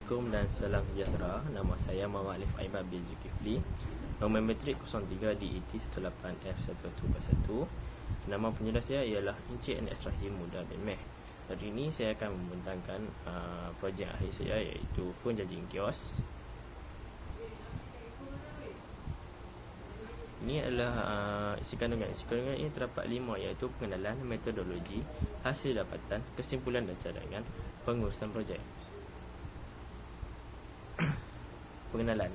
Assalamualaikum dan salam sejahtera. Nama saya Muhammad Alif Aiman bin Zulkifli. Nombor metrik 03 di ET18F1141. Nama penyedia saya ialah Encik N.S. Rahim Muda bin Meh. Hari ini saya akan membentangkan projek akhir saya, iaitu phone charging kiosk. Ini adalah isi kandungan. Isi kandungan ini terdapat 5, iaitu pengenalan, metodologi, hasil dapatan, kesimpulan dan cadangan, pengurusan projek. Pengenalan.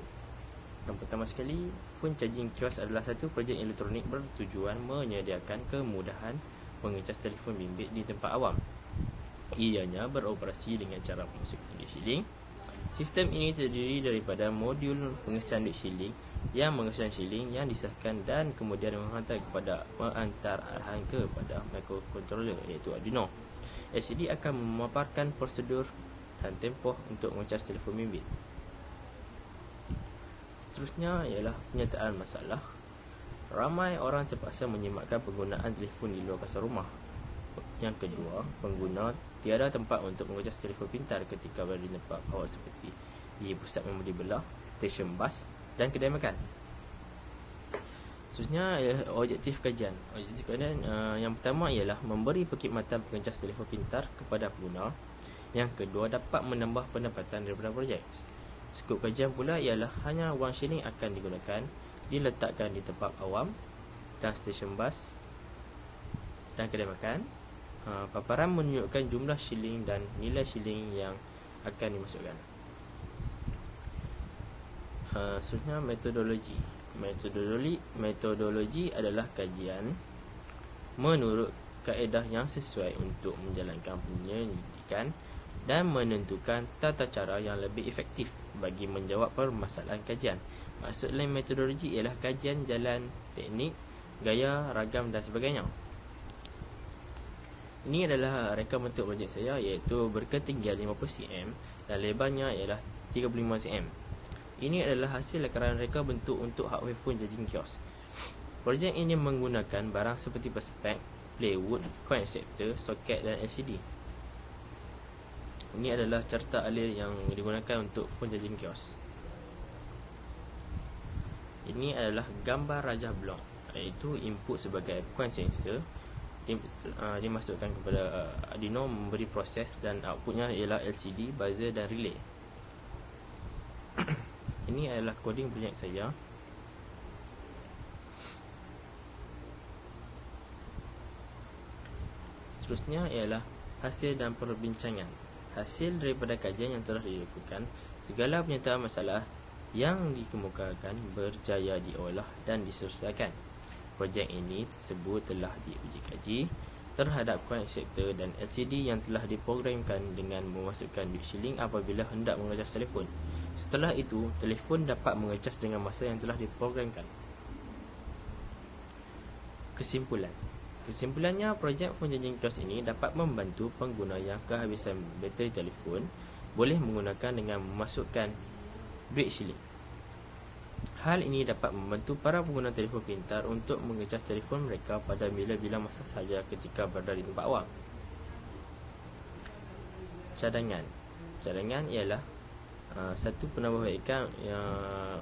Yang pertama sekali, phone charging kiosk adalah satu projek elektronik bertujuan menyediakan kemudahan mengecas telefon bimbit di tempat awam. Ianya beroperasi dengan cara pengisian duit shilling. Sistem ini terdiri daripada modul pengisian duit shilling yang mengesan shilling yang disahkan dan kemudian mengantar arahan kepada microcontroller, iaitu Arduino. LCD akan memaparkan prosedur dan tempoh untuk mengecas telefon bimbit. Seterusnya ialah penyataan masalah. Ramai orang terpaksa menyematkan penggunaan telefon di luar kawasan rumah. Yang kedua, pengguna tiada tempat untuk mengecas telefon pintar ketika berada di tempat awam seperti di pusat membeli belah, stesen bas dan kedai makan. Seterusnya ialah objektif kajian. Objektif kajian yang pertama ialah memberi perkhidmatan pengecas telefon pintar kepada pengguna. Yang kedua, dapat menambah pendapatan daripada projek. Skop kajian pula ialah hanya wang shilling akan digunakan, diletakkan di tempat awam dan stesen bas dan kedai makan. Paparan menunjukkan jumlah shilling dan nilai shilling yang akan dimasukkan. Seterusnya metodologi. Metodologi adalah kajian menurut kaedah yang sesuai untuk menjalankan penyelidikan dan menentukan tata cara yang lebih efektif bagi menjawab permasalahan kajian. Maksud lain metodologi ialah kajian jalan, teknik, gaya, ragam dan sebagainya. Ini adalah reka bentuk projek saya, iaitu berketinggian 50 cm dan lebarnya ialah 35 cm. Ini adalah hasil lakaran reka bentuk untuk hardware phone charging kiosk. Projek ini menggunakan barang seperti perspek, plywood, coin acceptor, soket dan LCD. Ini adalah carta alir yang digunakan untuk phone charging kiosk. Ini adalah gambar rajah blok, iaitu input sebagai coin sensor dimasukkan kepada Arduino, memberi proses, dan outputnya ialah LCD, buzzer dan relay. Ini adalah coding projek saya. Seterusnya ialah hasil dan perbincangan. Hasil daripada kajian yang telah dilakukan, segala penyataan masalah yang dikemukakan berjaya diolah dan diselesaikan. Projek ini tersebut telah diuji kaji terhadap coin acceptor dan LCD yang telah diprogramkan dengan memasukkan duit shilling apabila hendak mengecas telefon. Setelah itu, telefon dapat mengecas dengan masa yang telah diprogramkan. Kesimpulannya, projek phone charging kiosk ini dapat membantu pengguna yang kehabisan bateri telefon boleh menggunakan dengan memasukkan duit shilling. Hal ini dapat membantu para pengguna telefon pintar untuk mengecas telefon mereka pada bila-bila masa sahaja ketika berada di tempat awam. Cadangan ialah satu penambahbaikan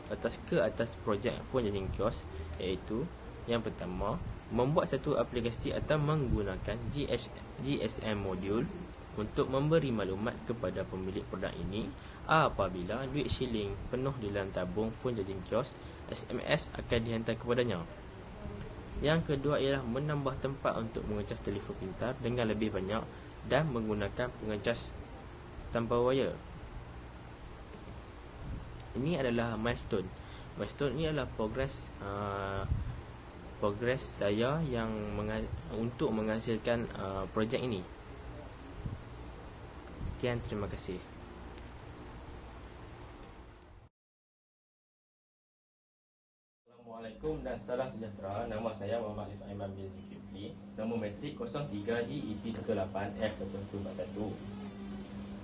atas projek phone charging kiosk, iaitu yang pertama, membuat satu aplikasi atau menggunakan GSM modul untuk memberi maklumat kepada pemilik produk ini apabila duit shilling penuh di dalam tabung phone charging kiosk, SMS akan dihantar kepadanya. Yang kedua ialah menambah tempat untuk mengecas telefon pintar dengan lebih banyak dan menggunakan pengecas tanpa wire. Ini adalah milestone. Milestone ini adalah progres saya yang untuk menghasilkan projek ini. Sekian, terima kasih. Assalamualaikum dan salam sejahtera. Nama saya Muhammad Alif Aiman bin Zulkifli. Nombor metrik 03 di ET18F1141.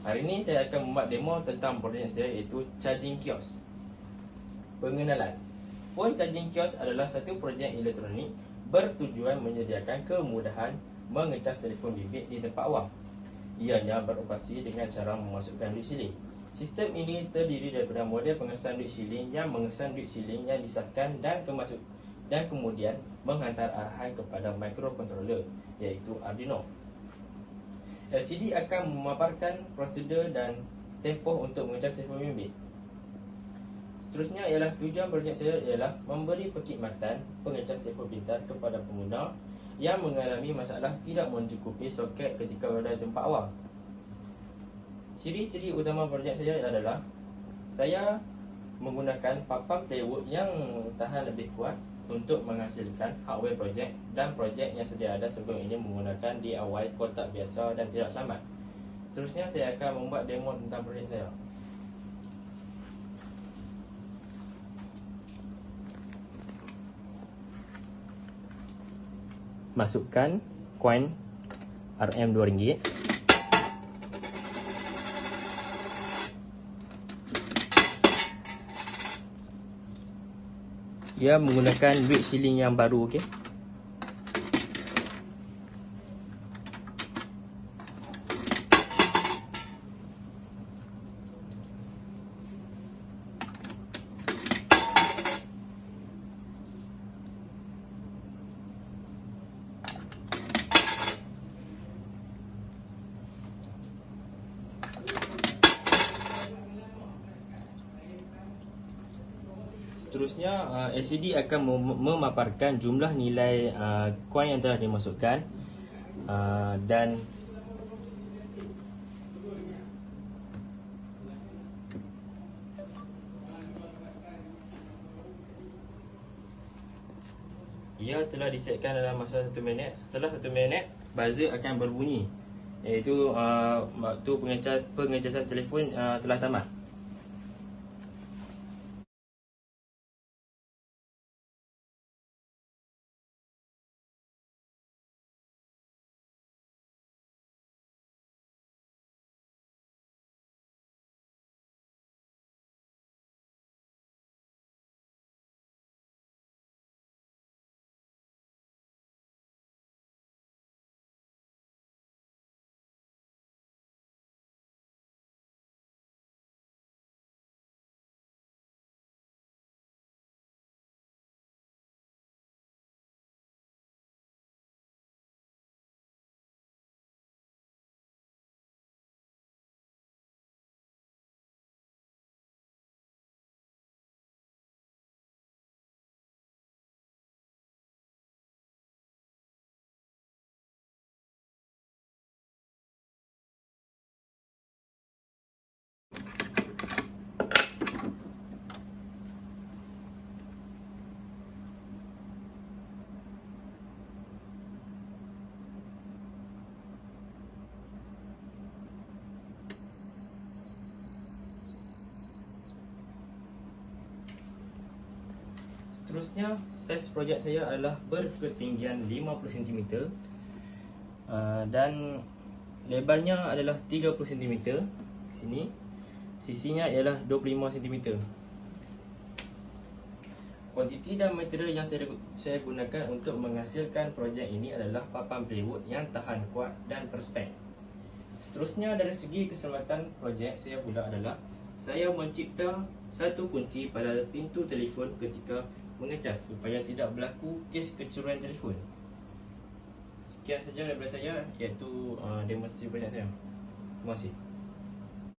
Hari ini saya akan membuat demo tentang projek saya, iaitu charging kiosk. Pengenalan. Phone charging kiosk adalah satu projek elektronik bertujuan menyediakan kemudahan mengecas telefon bimbit di tempat awam. Ianya beroperasi dengan cara memasukkan duit shilling. Sistem ini terdiri daripada model pengesan duit shilling yang mengesan duit shilling yang disahkan dan kemudian menghantar arahan kepada microcontroller iaitu Arduino. LCD akan memaparkan prosedur dan tempoh untuk mengecas telefon bimbit. Seterusnya ialah tujuan projek saya ialah memberi perkhidmatan pengecas telefon pintar kepada pengguna yang mengalami masalah tidak mencukupi soket ketika berada di tempat awam. Ciri-ciri utama projek saya adalah saya menggunakan papan plywood yang tahan lebih kuat untuk menghasilkan hardware projek, dan projek yang sedia ada sebelum ini menggunakan DIY kotak biasa dan tidak selamat. Seterusnya saya akan membuat demo tentang projek saya. Masukkan koin RM RM2. Ia menggunakan duit shilling yang baru, okey. Seterusnya LCD akan memaparkan jumlah nilai koin yang telah dimasukkan dan ia telah disetkan dalam masa 1 minit. Setelah 1 minit, buzzer akan berbunyi, iaitu waktu pengecasan telefon telah tamat. Seterusnya, saiz projek saya adalah berketinggian 50 cm dan lebarnya adalah 30 cm. Sini sisinya ialah 25 cm. Kuantiti dan material yang saya gunakan untuk menghasilkan projek ini adalah papan plywood yang tahan kuat dan perspek. Seterusnya, dari segi keselamatan projek saya pula adalah saya mencipta satu kunci pada pintu telefon ketika mengecas supaya tidak berlaku kes kecurian telefon. Sekian saja daripada saya, iaitu demonstrasi projek saya. Terima kasih.